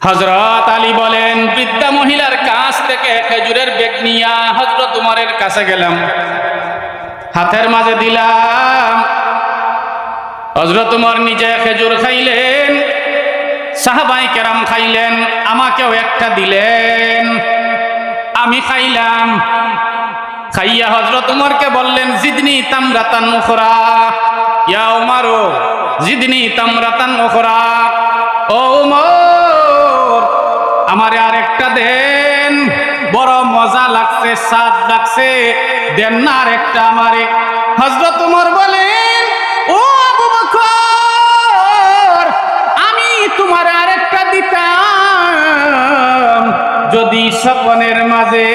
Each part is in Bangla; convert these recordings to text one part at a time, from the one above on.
হযরত আলী বলেন, বৃদ্ধা মহিলার কাছ থেকে খেজুরের বেগ নিয়া হযরত উমরের কাছে গেলাম, হাতের মাঝে দিলাম। হযরত উমর নিজে খেজুর খাইলেন, সাহাবায়ে কেরাম খাইলেন, আমাকেও একটা দিলেন, আমি খাইলাম। খাইয়া হযরত উমরকে বললেন, জিদনি তামরাতান উখরা, ইয়া উমর জিদনি তামরাতান উখরা, ও উমর আমারে আরেকটা দেন, বড় মজা লাগছে, স্বাদ লাগছে, দেন না আরেকটা আমারে। হযরত উমর বলেন, ও আবু বকর, আমি তোমার আরেকটা দিতাম যদি স্বপনের মাঝে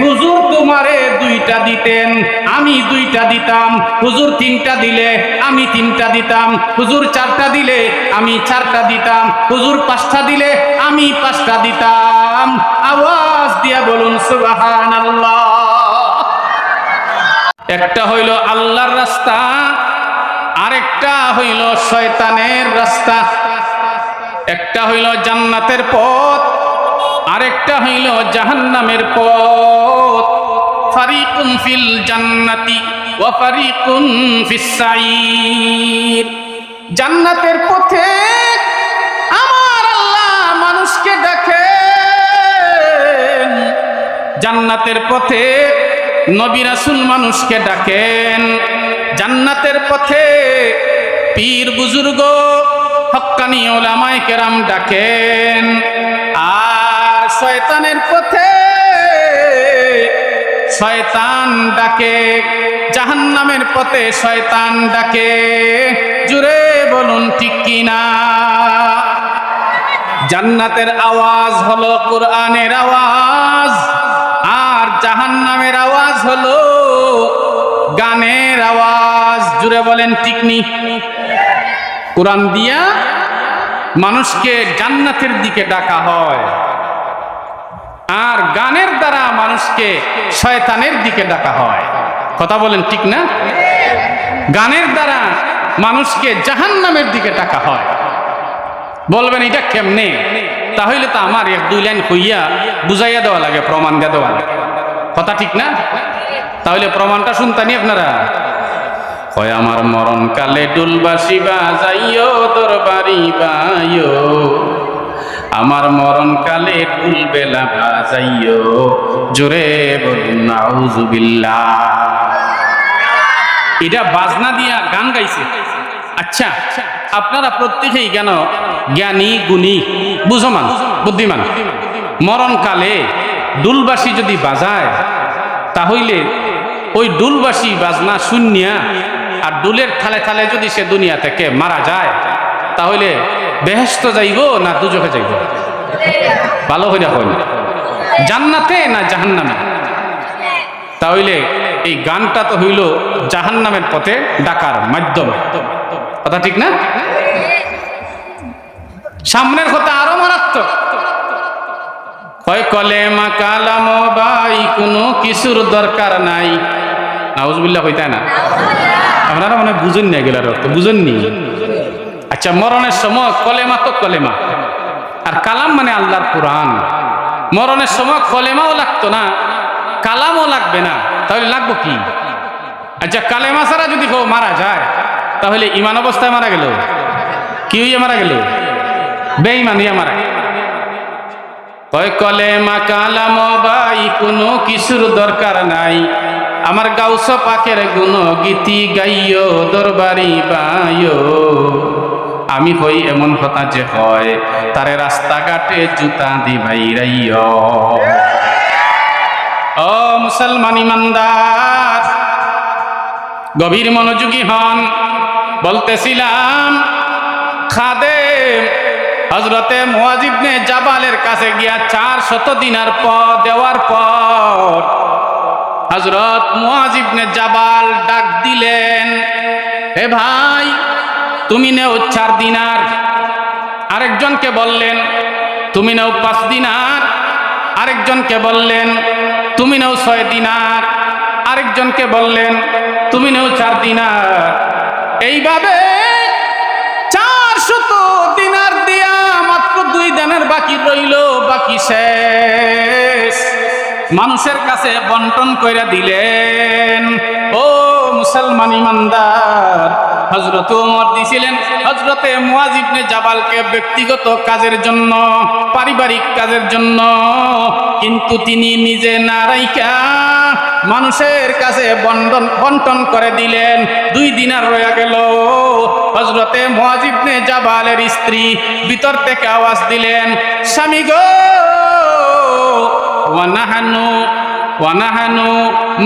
হুজুর তোমারে দুইটা দিতেন, আমি দুইটা দিতাম। হুজুর তিনটা দিলে আমি তিনটা দিতাম, হুজুর চারটা দিলে আমি চারটা দিতাম, হুজুর পাঁচটা দিলে আমি পাঁচটা দিতাম। আওয়াজ দিয়া বলুন সুবহানাল্লাহ। একটা হইল আল্লাহর রাস্তা, আরেকটা হইল শয়তানের রাস্তা। একটা হইল জান্নাতের পথ, আরেকটা হইল জাহান্নামের পথ। ফারিকুন ফিল জান্নাতি ওয়া ফারিকুন ফিস সাঈর। জান্নাতের পথে আমার আল্লাহ মানুষকে ডাকেন, জান্নাতের পথে নবী রাসূল মানুষকে ডাকেন, জান্নাতের পথে পীর বুজুর্গ হক্কানি উলামায়ে কেরাম ডাকেন। আর শয়তানের পথে শয়তান ডাকে, জাহান্নামের পথে শয়তান ডাকে। জুড়ে বলুন ঠিক কিনা? জান্নাতের আওয়াজ হলো কোরআনের আওয়াজ, আর জাহান্নামের আওয়াজ হলো গানের আওয়াজ। জুড়ে বলেন ঠিক নি? কোরআন দিয়া মানুষকে জান্নাতের দিকে ডাকা হয়, আর গানের দ্বারা মানুষকে শয়তানের দিকে ডাকা হয়। কথা বলেন ঠিক না? গানের দ্বারা মানুষকে জাহান্নামের দিকে ডাকা হয়। বলবেন এটা কেমনে? তাহলে তো আমার এক দুই লাইন কইয়া বুঝাইয়া দেওয়া লাগে, প্রমাণ দিয়ে দেওয়া লাগে। কথা ঠিক না? তাহলে প্রমাণটা শুনতানি আপনারা। হয় আমার মরণ কালে ডুলবাসি বাজাইও দরবারি বাইও, আমার মরণ কালে ডুল বেলা বাজাইও। জোরে বলুন নাউজুবিল্লাহ। এটা বাজনা দিয়া গান গাইছে। আচ্ছা, আপনারা প্রত্যেকেই কেন জ্ঞানী গুণী বুঝমান বুদ্ধিমান, মরণকালে ডুলবাসি যদি বাজায়, তাহলে ওই ডুলবাসি বাজনা শুনিয়া আর ডুলের থালে থালে যদি সে দুনিয়া থেকে মারা যায়, তাহলে বেহেশত যাইব না দুজখে যাইব? ভালো হইয়া হইল, জান্নাতে না জাহান্নামে? তাহলে এই গানটা তো হইল জাহান্নামের পথে ডাকার মাধ্যম। কথা ঠিক না? সামনের কথা আরো মারাত্মক। হয় কলেমা কালাম ভাই কোনো কিছুর দরকার নাই। নাউজুবিল্লাহ হইতায় না? আপনারা মনে বুঝেন না, এগুলার অর্থ বুঝেননি? আচ্ছা, মরণের সময় কলেমা তো কলেমা, আর কালাম মানে আল্লাহর কোরআন। মরণের সময় কলেমাও লাগতো না, কালামও লাগবে না, তাহলে লাগবো কি? আচ্ছা, কালেমা ছাড়া যদি কেউ মারা যায়, তাহলে ইমান অবস্থায় মারা গেল? কি হইয়া মারা গেল? বেঈমান হইয়া মারা গেল। হয় কলেমা কালাম ভাই কোনো কিছুর দরকার নাই, আমার গাউস পাকের গুণ গীতি গাইও দরবারি বাইও। আমি হই এমন কথা যে হয় তারে রাস্তাঘাটে জুতা দি বাইরাইও। ও মুসলমান ইমানদার, গভীর মনোযোগী হন। বলতেছিলাম, খাদেম হযরতে মুআয ইবনে জাবালের কাছে গিয়া 400 দিনার দেওয়ার পর হযরত মুআয ইবনে জাবাল ডাক দিলেন, হে ভাই, তুমি নেও 4 দিনার। আরেকজনকে বললেন, তুমি নেও 5 দিনার। আরেকজনকে বললেন, তুমি নেও 6 দিনার। আরেকজনকে বললেন, তুমি নেও 4 দিনার। এইভাবে 400 দিনার দিয়া মাত্র 2 দিনার বাকি রইল। শেষ, মানুষের কাছে বন্টন কইরা দিলেন। ও মুসলমান ইমানদার, হযরত ওমর দিছিলেন হযরতে মুয়াজ ইবনে জাবালকে ব্যক্তিগত কাজের জন্য, পারিবারিক কাজের জন্য, কিন্তু তিনি নিজে না রাইখা মানুষের কাছে বন্টন করে দিলেন। 2 দিনার রয়ে গেল। হযরতে মুয়াজ ইবনে জাবালের স্ত্রী ভিতর থেকে আওয়াজ দিলেন, স্বামী গো, ওয়ানাহানু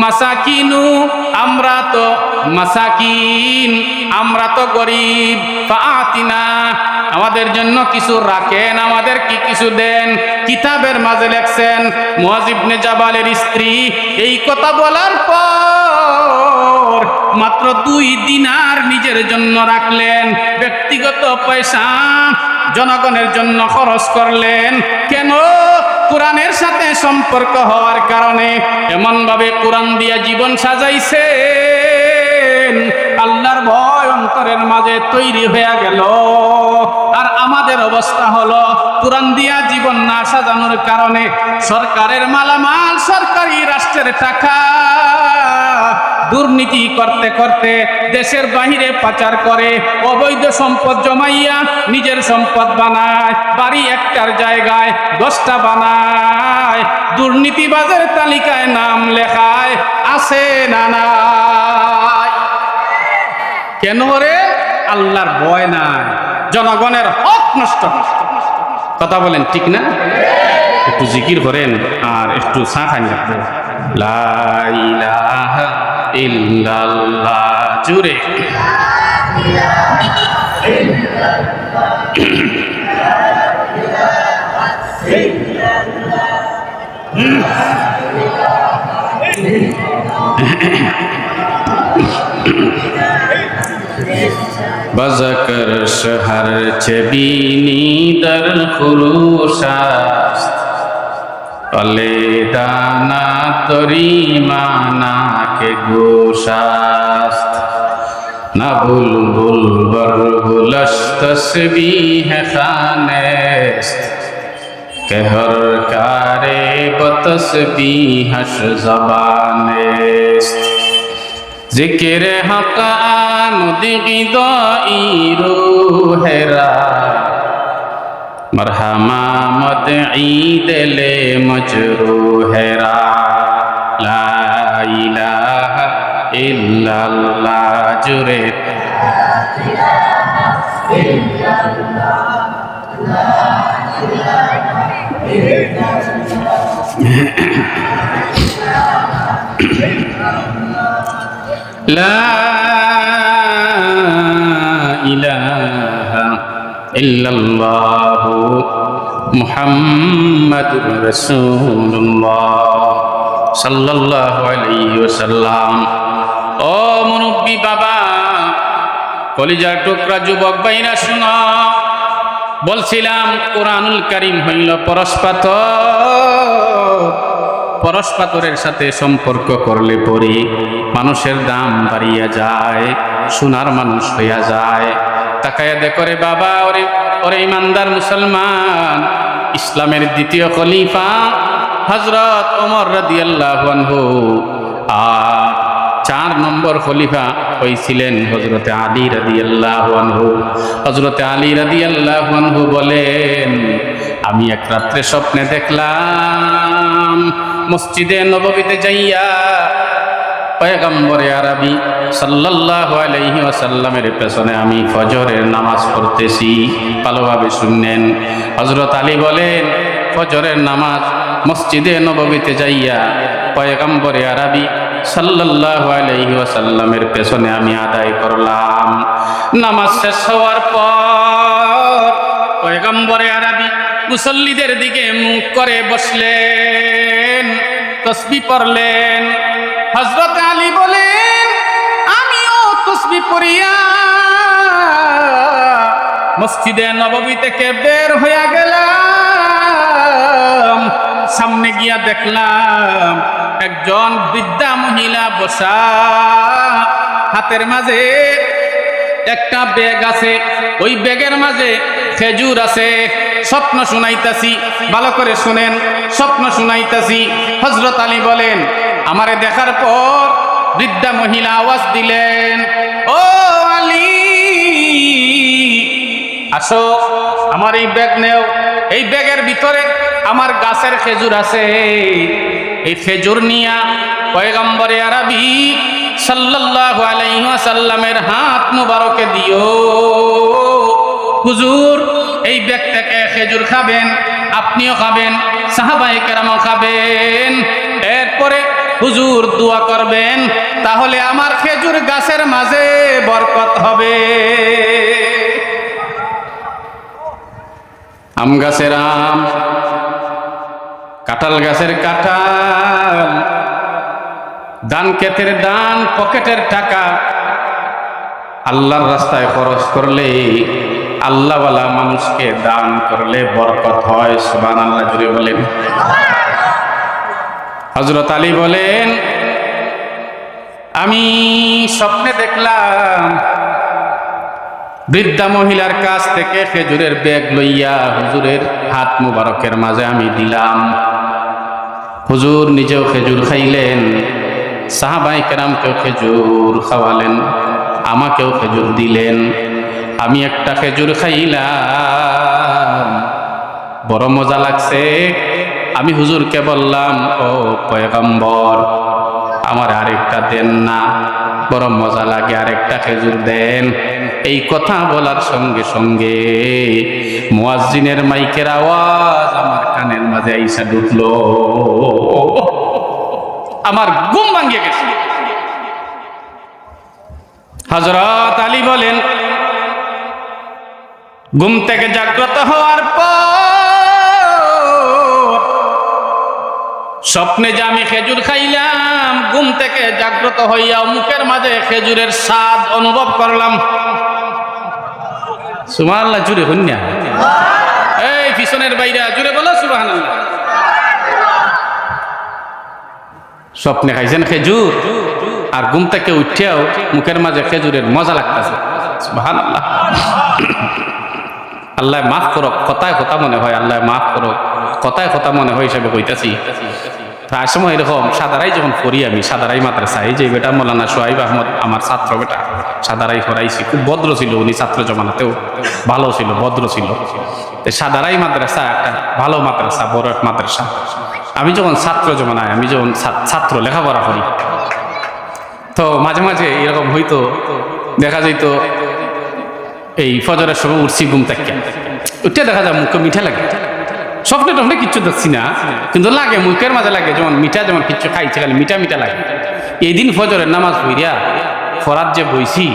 মাসাকিনু, আমরা তো মাসাকিন, আমরা তো গরিব, ফাআতিনা, আমাদের জন্য কিছু রাখেন, আমাদের কি কিছু দেন। কিতাবের মাঝে লেখছেন মুয়াজ ইবনে জাবালের স্ত্রী এই কথা বলার পর মাত্র 2 দিনার নিজের জন্য রাখলেন, ব্যক্তিগত পয়সা জনগণের জন্য খরচ করলেন। কেন? কোরআনের সাথে সম্পর্ক হওয়ার কারণে এমন ভাবে কোরআন দিয়া জীবন সাজাইছেন, আল্লাহর ভয় অন্তরের মাঝে তৈরি হয়ে গেল। আর আমাদের অবস্থা হলো কোরআন দিয়া জীবন না সাজানোর কারণে সরকারের মালামাল, সরকারি রাষ্ট্রের টাকা দুর্নীতি করতে করতে দেশের বাহিরে পাচার করে, অবৈধ সম্পদ জমাইয়া নিজের সম্পদ বানায়, বাড়ি একটার জায়গায় 10টা বানায়, দুর্নীতিবাজের তালিকায় নাম লেখায়, আছে না নাই? কেন রে? আল্লাহর ভয় নাই, জনগণের হক নষ্ট। কথা বলেন ঠিক না? একটু জিকির করেন আর একটু চা খান। লা ইলাহা ইল্লাল্লাহ, জুরে بذكر شهر چبینی در خروش است، دانا تری مانا کے گوش است، نہ بلبل برگلش تسبیح خانه است، کہ ہر کار بتسبیحش زبان است، ذکر حق آمد غذائی روح را، مرحمہ مدعی دل مجروح را، لا الہ الا اللہ، جرے لا إله إلا الله محمد رسول الله صلى الله عليه وسلم। ও মুরব্বী বাবা, কলিজার টুকরা যুবক ভাইরা শুনো, বলছিলাম কোরআনুল কারীম হইল পরশপাথরের সাথে সম্পর্ক করলে পরে মানুষের দাম বাড়িয়া যায়, সোনার মানুষ হইয়া যায়। তাকায়া দেখো রে বাবা, ওরে ইমানদার মুসলমান, ইসলামের দ্বিতীয় খলিফা হযরত ওমর রাদিয়াল্লাহু আনহু, আর 4 নম্বর খলিফা হয়েছিলেন হযরতে আলী রাদিয়াল্লাহু আনহু। হযরতে আলী রাদিয়াল্লাহু আনহু বলেন, আমি এক রাত্রে স্বপ্নে দেখলাম মসজিদে নববীতে যাইয়া পয়গম্বরে আরবি সাল্লাল্লাহু আলাইহি ওয়াসাল্লামের পেছনে আমি ফজরের নামাজ পড়তেছি। ভালোভাবে শুনলেন, হযরত আলী বলেন, ফজরের নামাজ মসজিদে নববীতে যাইয়া পয়গম্বরে আরবি সাল্লাল্লাহু আলাইহি ওয়াসাল্লামের পেছনে আমি আদায় করলাম। নামাজ শেষ হওয়ার পর পয়গম্বরে আরবি মুসল্লিদের দিকে মুখ করে বসলেন, তাসবিহ পড়লেন। হযরত আলী বলেন, আমিও তাসবিহ পড়িয়া মসজিদে নববী থেকে বের হইয়া গেলাম। সামনে গিয়া দেখলাম একজন বৃদ্ধা মহিলা বসা, হাতের মাঝে একটা ব্যাগ আছে, ওই ব্যাগের মাঝে খেজুর আছে, স্বপ্ন শুনাইতাছি, ভালো করে শুনেন, স্বপ্ন শুনাইতাছি। হযরত আলী বলেন, আমারে দেখার পর বৃদ্ধা মহিলা আওয়াজ দিলেন, ও আলী, আসো, আমার এই ব্যাগ নেও। এই ব্যাগের ভিতরে আমার গাছের খেজুর আছে। এই খেজুর নিয়া পয়গম্বরে আরবি সাল্লাল্লাহু আলাইহি ওয়াসাল্লামের হাত মুবারকে দিও। হুজুর, এই ব্যাগ থেকে খেজুর খাবেন, আপনিও খাবেন, সাহাবায়ে কেরামও খাবেন। এরপরে হুজুর দোয়া করবেন, তাহলে আমার খেজুর গাছের মাঝে বরকত হবে। আম গাছের আম, কাঁঠাল গাছের কাঁঠাল, দান ক্ষেতের দান, পকেটের টাকা আল্লাহর রাস্তায় খরচ করলে, আল্লাহওয়ালা মানুষকে দান করলে বরকত হয়। সুবহানাল্লাহ, জুড়ে বলেন। হযরত আলী বলেন, আমি স্বপ্নে দেখলাম বৃদ্ধা মহিলার কাছ থেকে খেজুরের ব্যাগ লইয়া হুজুরের হাত মুবারকের মাঝে আমি দিলাম। হুজুর নিজেও খেজুর খাইলেন, সাহাবায়ে কেরামকেও খেজুর খাওয়ালেন, আমাকেও খেজুর দিলেন। আমি একটা খেজুর খাইলাম, বড় মজা লাগছে। আমি হুজুরকে বললাম, ও পয়গম্বর, আমার আরেকটা দেন না, বড় মজা লাগে, আরেকটা খেজুর দেন। এই কথা বলার সঙ্গে সঙ্গে মুয়াজ্জিনের মাইকের আওয়াজ আমার কানের মাঝে আইসা ঢুকলো। আমার ঘুম ভাঙিয়ে গেছে। হযরত আলী বলেন, ঘুম থেকে জাগ্রত হওয়ার পর স্বপ্নে যে আমি খেজুর খাইলাম, ঘুম থেকে জাগ্রত হইয়া মুখের মাঝে খেজুরের স্বাদ অনুভব করলাম। সুবহানাল্লাহ, জুড়ে হইনা, এই পিছনের বাইরা জুড়ে বলো সুবহানাল্লাহ। স্বপ্নে খাইছেন খেজুর, আর ঘুম থেকে উঠিয়াও মুখের মাঝে খেজুরের মজা লাগতেছে। সুবহানাল্লাহ। আল্লাহ মাফ করো, কথায় কথা মনে হয়, আল্লাহ মাফ করো, কথায় কথা মনে হয় হিসাবে কইতাছি। প্রায় সময় এরকম সাদারাই যখন পড়ি, আমি সাদারাই মাদ্রাসায়, যে বেটা মৌলানা সোহাইব আহমদ আমার ছাত্র বেটা, সাদারাই পড়াইছি, খুব ভদ্র ছিল উনি, ছাত্র জমানাতেও ভালো ছিল, ভদ্র ছিল। সাদারাই মাদ্রাসা একটা ভালো মাদ্রাসা, বড় এক মাদ্রাসা। আমি যখন ছাত্র জমানায়, আমি যখন ছাত্র লেখাপড়া করি, তো মাঝে মাঝে এরকম হইতো, দেখা যাইত এই ফজরের সময় উঠছি ঘুম থেকে, উঠে দেখা যায় মুখে মিঠা লাগে। স্বপ্নে টপ্নে কিচ্ছু দেখছি না, কিন্তু লাগে, মুখের মাঝে লাগে, যেমন মিঠা, যেমন কিচ্ছু খাইছে খালি মিঠা মিঠা লাগে। এই দিন ফজরের নামাজ পড়িয়া ফরাত যে বইছি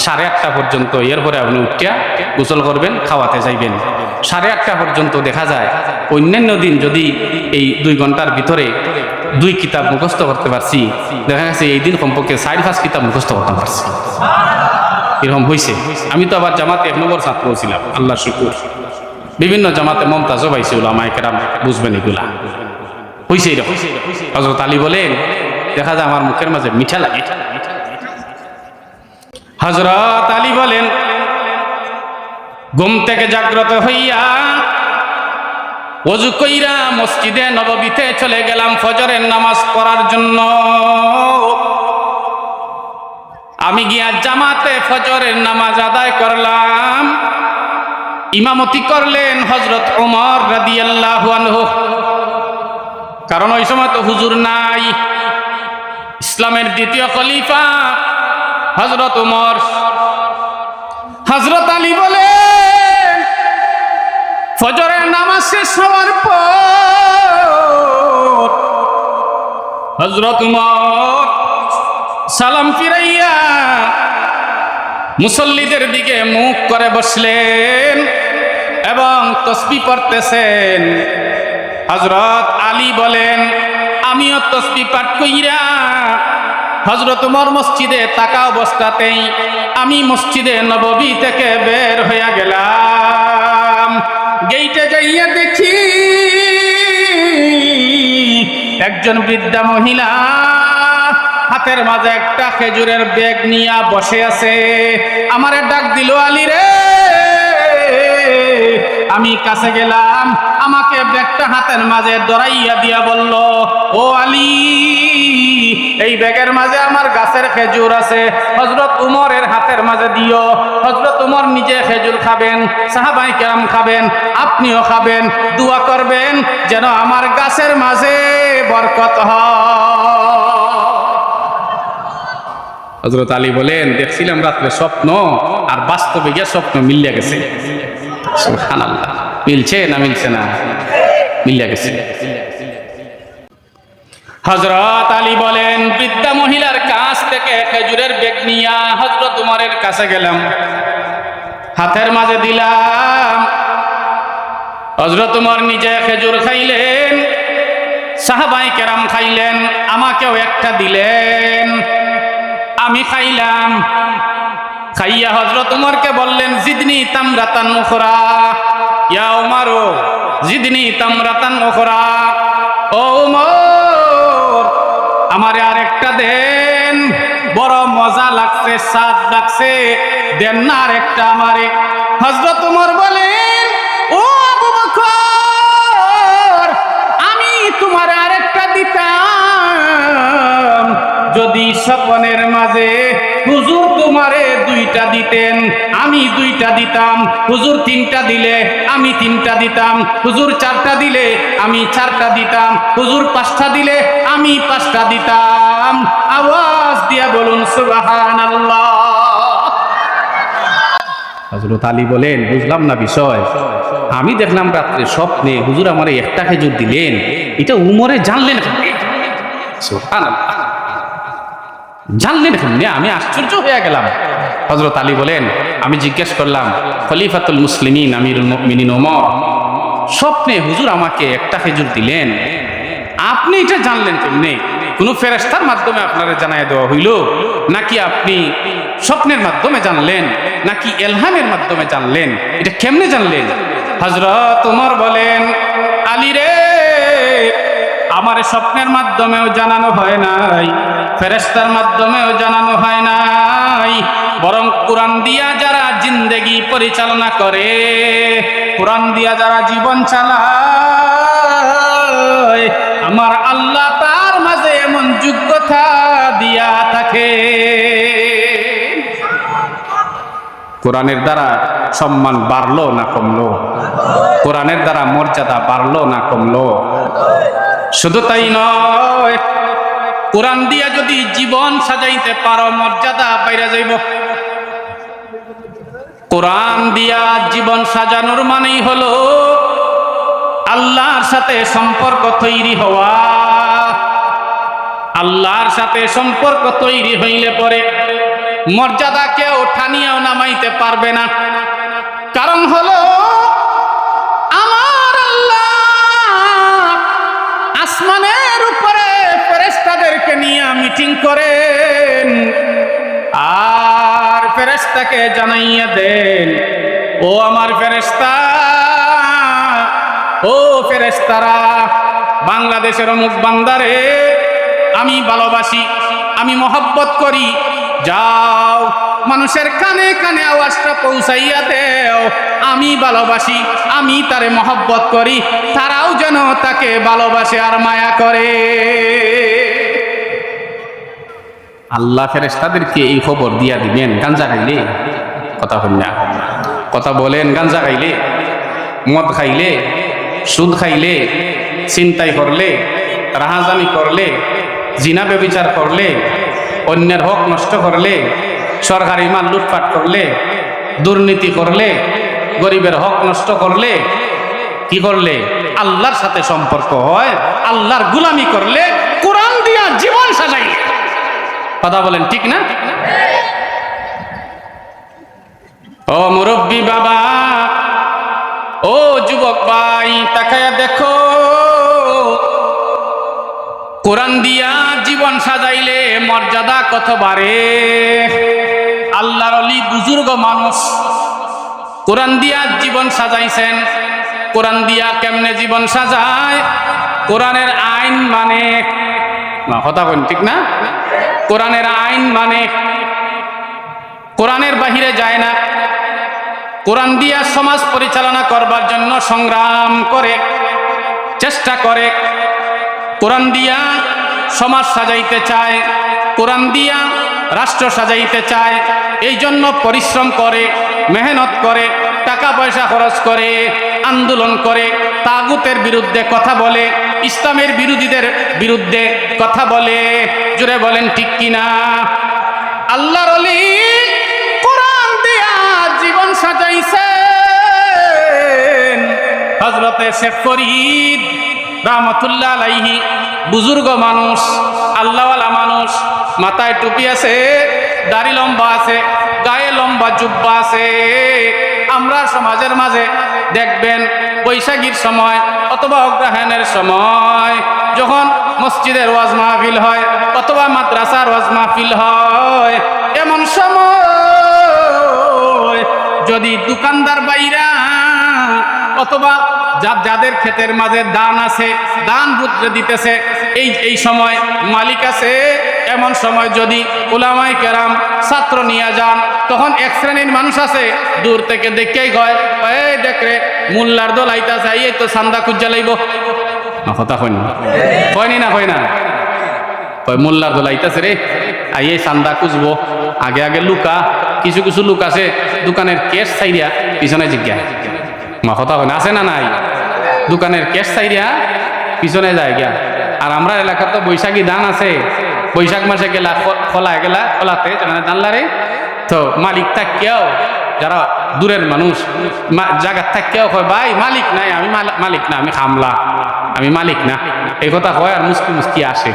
8:30 পর্যন্ত, এরপরে আপনি উঠিয়া গোসল করবেন, খাওয়াতে যাইবেন। 8:30 পর্যন্ত দেখা যায়। অন্যান্য দিন যদি এই 2 ঘন্টার ভিতরে 2 কিতাব মুখস্থ করতে পারছি, দেখা গেছে এই দিন কমপক্ষে 4-5 কিতাব মুখস্থ করতে পারছি। এরকম হয়েছে। আমি তো আবার জামাতে 1 নম্বর ছাত্র ছিলাম, আল্লাহ শুকুর। বিভিন্ন জামাতে মমতাজও পাইছি, ওলামায়ে কেরাম বুঝবেন এগুলা। হয়েছে এরকম। হযরত আলী বলেন, দেখা যায় আমার মুখের মাঝে মিঠা লাগে। হযরত আলী বলেন, ঘুম থেকে জাগ্রত হইয়া ওযু কইরা মসজিদে নববীতে চলে গেলাম ফজরের নামাজ পড়ার জন্য। আমি গিয়া জামাতে ফজরের নামাজ আদায় করলাম। ইমামতি করলেন হযরত ওমর রাদিয়াল্লাহু আনহু। কারণ ওই সময় তো হুজুর নাই, ইসলামের দ্বিতীয় খলিফা হযরত ওমর। হযরত আলী বলেন, ফজরের নামাজ শেষ হওয়ার পর হযরত ওমর সালাম ফিরাইয়া মুসল্লিদের দিকে মুখ করে বসলেন এবং তাসবিহ পড়তেছেন। হযরত আলী বলেন, আমিও তাসবিহ পাঠ কইরা হযরত ওমর মসজিদে থাকা অবস্থাতেই আমি মসজিদে নববী থেকে বের হইয়া গেলাম। গেইটে যাইয়া দেখি একজন বৃদ্ধা মহিলা হাতের মাঝে একটা খেজুরের ব্যাগ নিয়ে বসে আছে। আমারে ডাক দিল, আলী রে, আমি কাছে গেলাম, আমাকে ব্যাগটা হাতের মাঝে ধরাইয়া দিয়া বলল, ও আলী, এই ব্যাগের মাঝে আমার গাছের খেজুর আছে, হযরত উমরের হাতের মাঝে দিও। হযরত উমর নিজে খেজুর খাবেন, সাহাবায়ে কেরাম খাবেন, আপনিও খাবেন, দোয়া করবেন যেন আমার গাছের মাঝে বরকত হয়। হযরত আলী বলেন, দেখছিলাম রাত্রে স্বপ্ন আর বাস্তবে গিয়ে স্বপ্ন মিলিয়া গেছে। সুবহানাল্লাহ। মিলছে না মিলছে না? মিলিয়া গেছে। হযরত আলী বলেন, বৃদ্ধা মহিলার কাছ থেকে খেজুরের ব্যাগ নিয়া হযরত উমরের কাছে গেলাম, হাতের মাঝে দিলাম। হযরত উমর নিজে খেজুর খাইলেন, সাহাবায়ে কেরাম খাইলেন, আমাকেও একটা দিলেন, আমি খাইলাম। খাইয়া হযরত উমরকে বললেন, জিদনি তামরাতান উখরা, ইয়া উমর জিদনি তামরাতান উখরা, ও উমর আমারে আরেকটা দেন, বড় মজা লাগছে, স্বাদ লাগছে, দেন না আরেকটা আমারে। হযরত উমর বলেন, ও আবু বকর, আমি তোমারে আরেকটা দিতাম যদি স্বপ্নের মাঝে হুজুর তোমারে দুইটা দিতেন, আমি দুইটা দিতাম। হুজুর তিনটা দিলে আমি তিনটা দিতাম, হুজুর চারটা দিলে আমি চারটা দিতাম, হুজুর পাঁচটা দিলে আমি পাঁচটা দিতাম। আওয়াজ দিয়া বলুন সুবহানাল্লাহ। হযরত আলী বলেন, বুঝলাম না বিষয়। আমি দেখলাম রাত্রে স্বপ্নে হুজুর আমারে একটা খেজুর দিলেন, এটা উমরে জানলেন কেমনে? সুবহানাল্লাহ। জানলেন কেমনে? আমি আশ্চর্য হয়ে গেলাম। হযরত আলী বলেন, আমি জিজ্ঞেস করলাম, খলিফাতুল মুসলিমিন আমিরুল মুমিনিন ওমর, স্বপ্নে হুজুর আমাকে একটা খেজুর দিলেন, আপনি এটা জানলেন কেমনে? কোন ফেরেশতার মাধ্যমে আপনারা জানায় দেওয়া হইল, নাকি আপনি স্বপ্নের মাধ্যমে জানলেন, নাকি ইলহামের মাধ্যমে জানলেন? এটা কেমনে জানলেন? হযরত ওমর বলেন, আলী রে, আমার স্বপ্নের মাধ্যমেও জানানো হয় নাই, ফেরেশতার মাধ্যমেও জানানো হয় নাই, বরং কোরআন দিয়া যারা জিন্দেগি পরিচালনা করে, কোরআন দিয়া যারা জীবন চালায়, আমার আল্লাহ তার মাঝে এমন যোগ্যতা দিয়া থাকে। কোরআনের দ্বারা সম্মান বাড়লো না কমলো? কোরআনের দ্বারা মর্যাদা বাড়লো না কমলো? শুধু তাই নয়, কোরআন দিয়া যদি জীবন সাজাইতে পারো, মর্যাদা বাইরে যাইব। কোরআন দিয়া জীবন সাজানোর মানেই হলো আল্লাহর সাথে সম্পর্ক তৈরি হওয়া। আল্লাহর সাথে সম্পর্ক তৈরি হইলে পরে মর্যাদা কেউ ঠানিয়াও নামাইতে পারবে না। কারণ হলো আমার আল্লাহ আসমানের উপরে ফেরেশতাদেরকে নিয়ে মিটিং করেন, আর ফেরেশতাকে জানাইয়া দেন, ও আমার ফেরেশতা, ও ফেরেশতারা, বাংলাদেশের অমুক বান্দারে আমি ভালোবাসি, আমি মহব্বত করি, যাও মানুষের কানে কানে আওয়াজটা পৌঁছাইয়া দেও, আমি ভালোবাসি, আমি তারে মহব্বত করি, তারাও যেন তাকে ভালোবাসে আর মায়া করে। আল্লাহ ফেরেশতাদেরকে এই খবর দিয়া দিবেন। গাঞ্জা খাইলে, কথা বলেন না, কথা বলেন, গাঞ্জা খাইলে, মদ খাইলে, সুদ খাইলে, ছিনতাই করলে, রাহাজানি করলে, জিনা ব্যভিচার করলে, অন্যের হক নষ্ট করলে, সরকারি মাল লুটপাট করলে, দুর্নীতি করলে, গরিবের হক নষ্ট করলে, কি করলে? আল্লাহর সাথে সম্পর্ক হয়, আল্লাহর গোলামি করলে, কোরআন দিয়া জীবন সাজাইলে। কথা বলেন ঠিক না? ও মুরব্বী বাবা, ও যুবক ভাই, তাকায়া দেখো, কোরআন দিয়া জীবন সাজাইলে মর্যাদা কত বাড়ে। আল্লাহর ওলি বুজুর্গ মানুষ কোরআন দিয়া জীবন সাজাইছেন। কোরআন দিয়া কেমনে জীবন সাজায়? কোরআনের আইন মানে, কথা বলেন ঠিক না? কোরআনের আইন মানে, কোরআনের বাহিরে যায় না, কোরআন দিয়া সমাজ পরিচালনা করবার জন্য সংগ্রাম করে, চেষ্টা করে, কোরআন দিয়া সমাজ সাজাইতে চায়, কোরআন দিয়া রাষ্ট্র সাজাইতে চায়, এই জন্য পরিশ্রম করে, মেহনত করে, টাকা পয়সা খরচ করে, আন্দোলন করে, তাগুতের বিরুদ্ধে কথা বলে, ইসলামের বিরোধীদের বিরুদ্ধে কথা বলে। জুড়ে বলেন ঠিক কিনা? আল্লাহর ওলি কোরআন দিয়া জীবন সাজাইছেন। হযরতে শেখ ফরিদ রাহমাতুল্লাহ আলাইহি বুজুর্গ মানুষ, আল্লাহওয়ালা মানুষ, মাথায় টুপি আছে, দাড়ি লম্বা আছে, গায়ে লম্বা জুব্বা আছে। আমরা সমাজের মাঝে দেখবেন বৈশাখীর সময় অথবা অগ্রহায়ণের সময় যখন মসজিদের ওয়াজ মাহফিল হয় অথবা মাদ্রাসার ওয়াজ মাহফিল হয়, এমন সময় যদি দোকানদার বাইরা অথবা যাদের ক্ষেতের মাঝে দান আছে, দান বুঝতে দিতেছে, এই সময় মালিক আছে, এমন সময় যদি উলামায়ে কেরাম ছাত্র নিয়ে যান, তখন এক শ্রেণীর মানুষ আছে দূর থেকে দেখেই কয়, এই দেখ রে মোল্লার দল আইতাছে, এই তো চান্দা খুঁজা লাইব। কথা কয় না, কয়নি না, কয় না, কয় মোল্লার দল আইতাছে রে, এই চান্দা খুঁজবো। আগে আগে লুকা, কিছু কিছু লোক আছে দোকানের কেস চাইরিয়া পিছনে জিজ্ঞা। কথা কয় না, আছে না নাই? দোকানের কেস চাইরিয়া পিছনে যায় গিয়া। আর আমরা এলাকার তো বৈশাখী দান আছে, বৈশাখ মাসে গেলা খোলাতে যেখানে দানলারে তো মালিক থাকিয়াও, যারা দূরের মানুষ জায়গার থাকিয়াও কয়, ভাই মালিক নাই, আমি মালিক না, আমি খামলা, আমি মালিক না, এই কথা কয় আর মুস্কি মুস্কি আসে।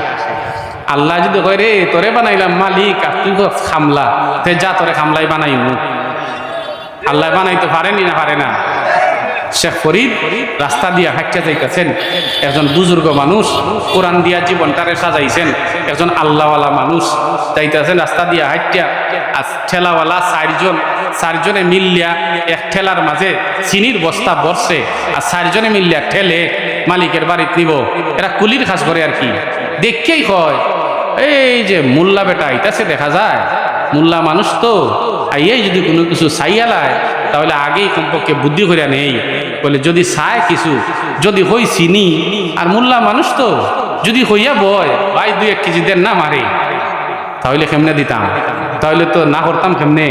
আল্লাহ যদি কয় রে তোরে বানাইলাম মালিক আর তুই খামলা, তে যা তোরে খামলাই বানাইমু। আল্লাহ বানাইতে পারেনি না, পারে না? শেখ ফরিদ রাস্তা দিয়া হাঁটতে যাইতেছেন, একজন বুজুর্গ মানুষ কোরআন দিয়া জীবনটারে সাজাইছেন, একজন আল্লাহওয়ালা মানুষ যাইতেছেন রাস্তা দিয়া হাঁটতে। আর ঠেলাওয়ালা চারজনে মিলিয়া এক ঠেলার মাঝে চিনির বস্তা বসছে, আর চারজনে মিলিয়া ঠেলে মালিকের বাড়িতে নিব। এরা কুলির কাজ করে আর কি। দেখেই কয়, এই যে মোল্লা বেটা আইতাছে, দেখা যায় মোল্লা মানুষ তো, এই যদি কোনো কিছু চাইয়ালায় তাহলে আগেই কমপক্ষে বুদ্ধি করে নেই, বলে যদি চায় কিছু, যদি হই চিনি আর মোল্লা মানুষ তো, যদি হইয়া বয় ভাই 2-1 কেজি দেন না মারে, তাহলে কেমনে দিতাম, তাহলে তো না করতাম কেমনে,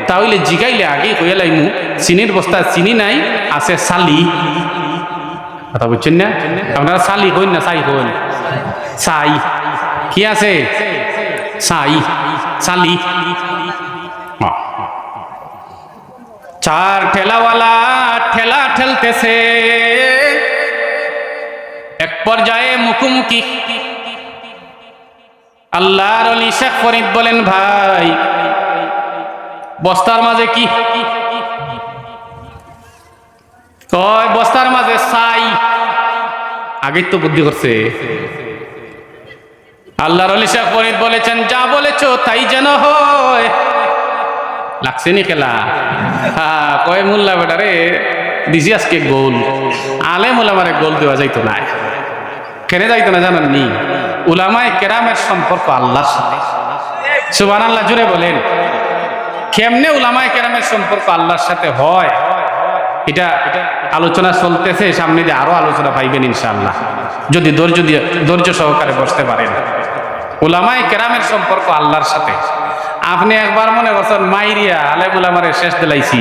তাহলে জিগাইলে আগেই হইয়া লাইমু চিনির বস্তা চিনি নাই, আছে সালি। কথা বুঝছেন না? আপনারা সালি হইন না চাই হইন? চাই কি আছে? চাই সালি। চার ঠেলাওয়ালা ঠেলা ঠেলতেছে, এক পর্যায়ে মুখোমুখি। আল্লাহর ওলি শেখ ফরিদ বলেন, ভাই বস্তার মাঝে কি? কয় বস্তার মাঝে ছাই। আগে তো বুদ্ধি করছে। আল্লাহর ওলি শেখ ফরিদ বলেছেন, যা বলেছো তাই যেন হয়। লাগছে নি খেলা? হ্যাঁ, কয় মোল্লা বেটারে দিছি আজকে গোল। আলেম ওলামারে গোল দেওয়া যাইতো না। কেন যাইতো না জানেন নি? উলামায়ে কেরামের সম্পর্ক আল্লাহর সাথে। সুবহানাল্লাহ, জুড়ে বলেন। কেমনে উলামায়ে কেরামের সম্পর্ক আল্লাহর সাথে হয়, এটা আলোচনা চলতেছে, সামনে দিয়ে আরো আলোচনা পাইবেন ইনশাআল্লাহ, যদি ধৈর্য সহকারে বসতে পারেন। উলামায়ে কেরামের সম্পর্ক আল্লাহর সাথে। আপনি একবার মনে করছেন মাইরিয়া আলেম উলামারে শেষ দিলাইছি,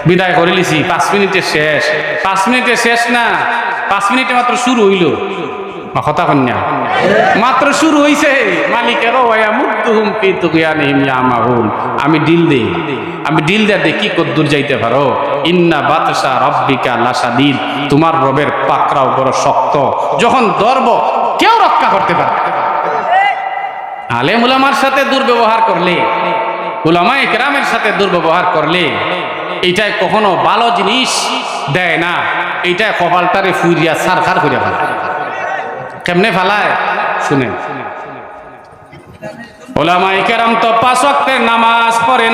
বিদায় করে লিছি, 5 মিনিটে শেষ। 5 মিনিটে শেষ না, 5 মিনিটে মাত্র শুরু হইল। কথা কন্যা মাত্র শুরু হইছে। মালিকেরও আমি ডিল দেই, আমি ডিল দিয়ে কি কদ্দুর যাইতে পারো। ইন্না বাতশা রব্বিকা লাশাদীদ, তোমার রবের পাকড়াও বড় শক্ত, যখন ধরব কেউ রক্ষা করতে পারবে। আলেম উলামার সাথে দুর্ব্যবহার করলে, উলামায়ে কেরামের সাথে দুর্ব্যবহার করলে, এইটাই কখনো ভালো জিনিস দেয় না। এইটাই কপালটারে ফুইরিয়া সারখার করে ফেলায়। কেমনে ফেলায় শুনেন। উলামায়ে কেরাম তো 5 ওয়াক্তের নামাজ পড়েন,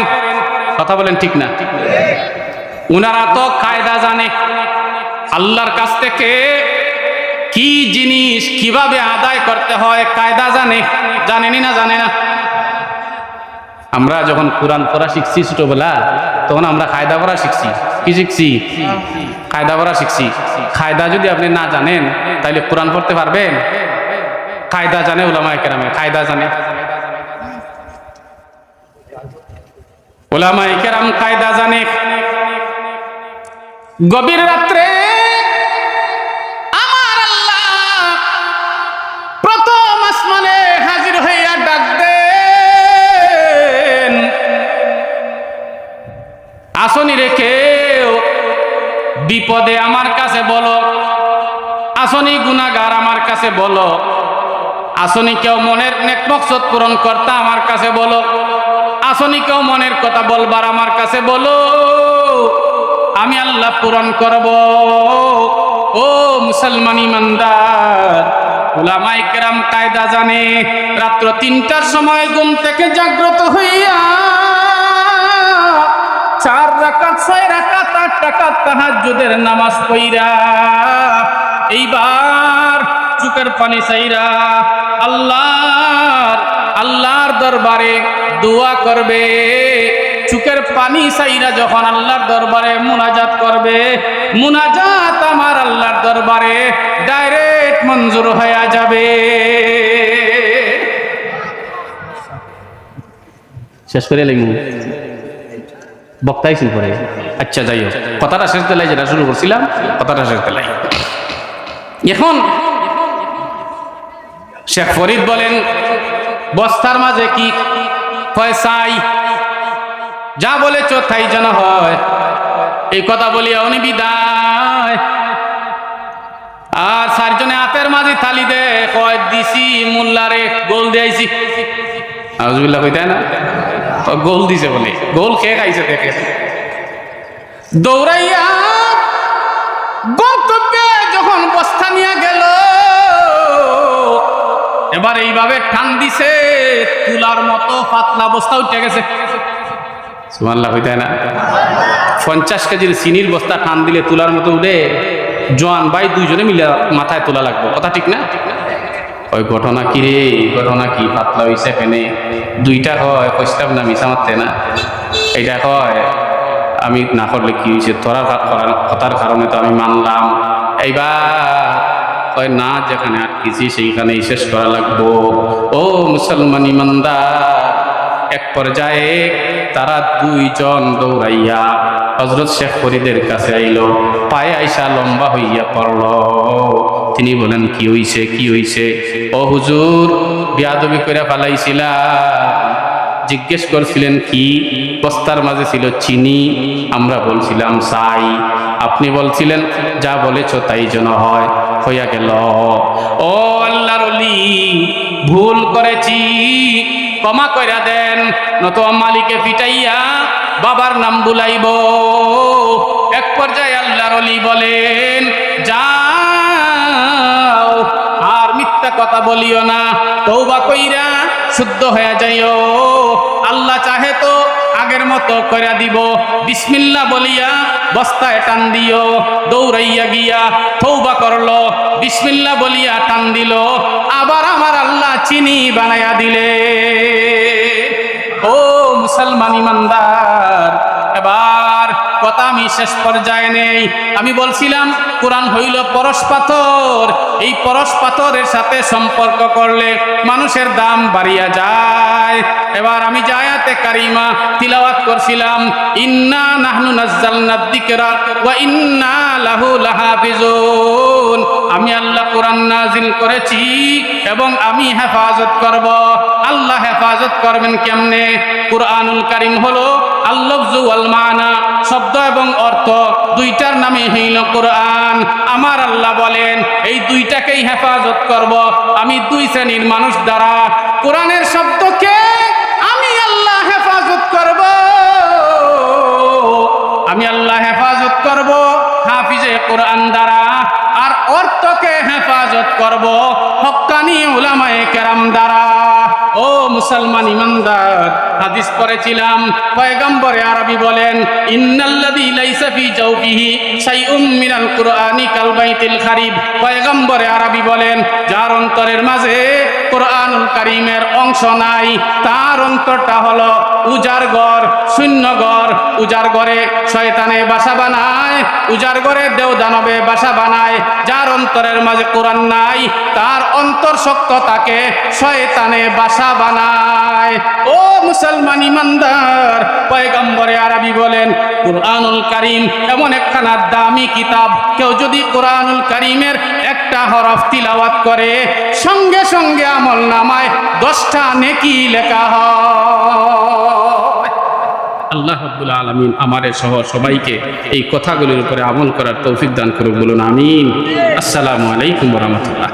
কথা বলেন ঠিক না? উনারা তো কায়দা জানে, আল্লাহর কাছ থেকে কি জিনিস কিভাবে আদায় করতে হয় কায়দা জানে। জানেনি না? জানে না? আমরা যখন কোরআন পড়া শিখছি ছোটবেলা, তখন আমরা কায়দা পড়া শিখছি। কি শিখছি? কায়দা পড়া শিখছি। কায়দা যদি আপনি না জানেন তাহলে কোরআন পড়তে পারবেন? কায়দা জানে উলামায়ে কেরামে, কায়দা জানে উলামায়ে কেরাম, কায়দা জানে। গভীর রাত্রে আমার আল্লাহ প্রথম আসমানে হাজির হইয়া ডাক দেন, আসনি রেখে বিপদে আমার কাছে বলো, আসনি গুনাহগার আমার কাছে বলো, আসনি কেউ মনের নেক মকসদ পূরণ করতে আমার কাছে বলো, আসনি কেউ মনের কথা বলবার আমার কাছে বলো, আমি আল্লাহ পূরণ করব। ও মুসলমান ইমানদার, উলামায়ে কেরাম কায়দা জানে। রাত্র ৩টার সময় ঘুম থেকে জাগ্রত হইয়া ৪ রাকাত ৬ রাকাত ৮ রাকাত তাহাজ্জুদের নামাজ পড়িয়া এইবার চোখের পানি চাইরা আল্লাহর দরবারে দোয়া করবে। চোখের পানি চাইরা যখন আল্লাহর দরবারে মুনাজাত করবে, মুনাজাত আমার আল্লাহর দরবারে ডাইরেক্ট মঞ্জুর হয়ে যাবে। শেষ করে লাইমু, বক্তাই ছিল পরে। আচ্ছা যাই হোক, কথাটা শেষ দিলাই, যেটা শুরু করছিলাম কথাটা শেষ দিলাই। এখন শেখ ফরিদ বলেন, বস্তার মাঝে কি কয় চাই, যা বলেছ তাই যেন হয়। এই কথা বলিয়া উনি বিদায়। আর 4 জনে হাতের মাঝে থালি দে কয় দিছি মোল্লারে, গোল দিয়েছি। আউযুবিল্লাহ কইতাই না, গোল দিছে বলে, গোল খেয়ে খাইছে দেখে। দৌড়াইয়া গন্তব্যে যখন বস্তা নিয়ে গেল, এবার এইভাবে টান দিছে, তুলার মতো পাতলা বস্তা উঠে গেছে। সুবহানাল্লাহ কইতাই না। 50 কেজির চিনির বস্তা টান দিলে তুলার মতো উঠে। জোয়ান ভাই 2 জনে মিলে মাথায় তোলা লাগবে, কথা ঠিক না? ওই ঘটনা কি রে, ঘটনা কি পাতলা হইছে কেনে? 2টা হয় কইতাম না, মিছা মারতে না। এইটা হয় আমি না করলে কি হয়েছে, তোরা কথার কারণে তো আমি মানলাম। এইবার কয় না, যেখানে আটকেছি সেইখানেই শেষ করা লাগবো। ও মুসলমান ইমানদার, এক পর্যায়ে তারা 2 জন দৌড়াইয়া হযরত শেখ ফরিদের কাছে আইলো। পায়ে আইসা লম্বা হইয়া পড়ল। তিনি বলেন, কি হইছে, কি হইছে? ও হুজুর, বিয়াদবি করে ফেলাইছিলাম। জিজ্ঞেস করছিলেন কি? বস্তার মাঝে ছিল চিনি, আমরা বলছিলাম চাই, আপনি বলছিলেন যা বলেছ তাই যেন হয়, হইয়া গেল। ও আল্লাহর ওলি, ভুল করেছি, ক্ষমা কইরা দেন, নতুবা মালিকে পিটাইয়া বাবার নাম বুলাইব। এক পর্যায়ে আল্লাহর ওলি বলেন, যাও, আর মিথ্যা কথা বলিও না, তওবা কইরা শুদ্ধ হয়ে যাইও। আল্লাহ চাহে তো আগের মতো কইরা দিব। বিসমিল্লাহ বলিয়া বস্তায় টান দিও। দৌড়াইয়া গিয়া তওবা করলো, বিসমিল্লাহ বলিয়া টান দিল, আবার আমার আল্লাহ চিনি বানায়া দিলে। ও মুসলমান ইমানদার, এবার কথা আমি শেষ পর্যায়ে নেই। আমি বলছিলাম কোরআন হইল পরশ পাথর। এই পরশ পাথরের সাথে সম্পর্ক করলে মানুষের দাম বাড়িয়া যায়। এবার আমি যে আয়াতে কারিমা তিলাওয়াত করছিলাম, ইন্না নাহনু নাযালনাদ যিকরা ওয়া ইন্না লাহু লাহাফিজুন, আমি আল্লাহ কোরআন নাজিল করেছি এবং আমি হেফাজত করব। আল্লাহ হেফাজত করবেন কেমনে? কুরআনুল কারীম হলো আল-লফজু ওয়াল মানা, শব্দ এবং অর্থ 2টার নামে হইল কোরআন। আমার আল্লাহ বলেন এই 2টাকেই হেফাজত করব আমি 2 শ্রেণীর মানুষ দ্বারা। কোরআনের শব্দকে আমি আল্লাহ হেফাজত করব, আমি আল্লাহ হেফাজত করব হাফিজে কোরআন দ্বারা। আর অর্থকে হেফাজত করব হক্কানি উলামায়ে কেরাম দ্বারা। ও মুসলমান ইমানদার, হাদিস পড়েছিলাম, পয়গম্বরে আরবি বলেন, ইন্নাল্লাযী লাইসা ফি জাওফিহি শাইউম মিনাল কুরআনি কাল বাইতিল খারিব। পয়গম্বরে আরবি বলেন, যার অন্তরের মাঝে কোরআনুল কারীমের অংশ নাই, তার অন্তরটা হলো উজার ঘর, শূন্য ঘর। উজার ঘরে শয়তানে বাসা বানায়, উজার ঘরে দেও দানবে বাসা বানায়। যার অন্তরের মাঝে কোরআন নাই, তার অন্তর শক্ত তাকে শয়তানে বাসা বানায়। ও মুসলমান ইমানদার, পয়গম্বরে আরবি বলেন, কোরআনুল কারীম এমন একখানা দামি কিতাব, কেউ যদি কোরআনুল কারীমের একটা হরফ তিলাওয়াত করে, সঙ্গে সঙ্গে আমল নামায় 10টা নেকি লেখা হয়। আল্লাহ রাব্বুল আলামিন আমাদের সহ সবাইকে এই কথাগুলির উপরে আমল করার তৌফিক দান করুন, বলুন আমিন। আসসালামু আলাইকুম ওয়া রাহমাতুল্লাহ।